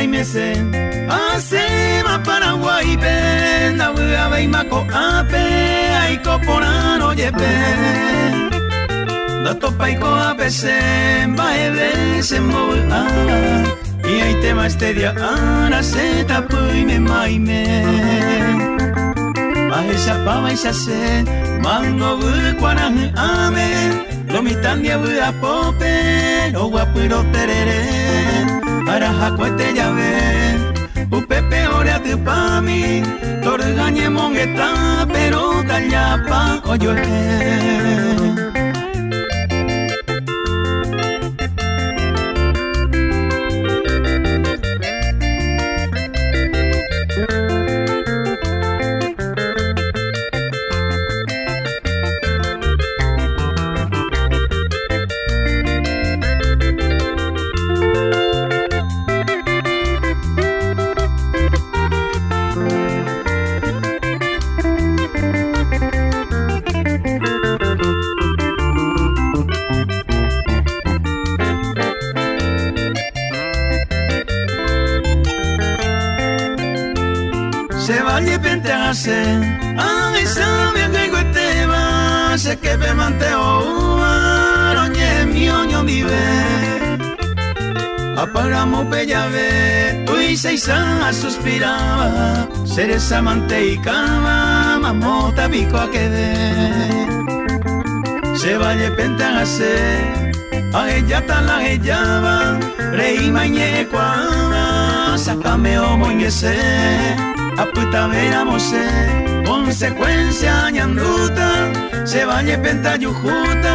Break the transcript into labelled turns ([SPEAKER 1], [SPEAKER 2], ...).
[SPEAKER 1] y mesen Asema Paraguay pen Na wea beimako ape Aiko porano yepen Da topaiko ape sen Bae besen moa Y ahí te va este día Ana se tapu y me maime Baisa pa baisa se Mango bu kwarang amen Lomitandia bu apope O guapuro terere Araja cuete llave Upepe ore a tu pami Torgañe mongueta Pero tallapa oyo Se vaya pentase, ay sabe que gueteba, se que me manteo, roñe mi oño vive. Apagamos bellave, hoy seisa suspiraba, seres amante y cama, mamota bico a quede. Se vaya pentase, a ella tala ella rey mañecuana, sácame o moñese. Aputa veramose, consecuencia ñanduta, se vaya penta yujuta,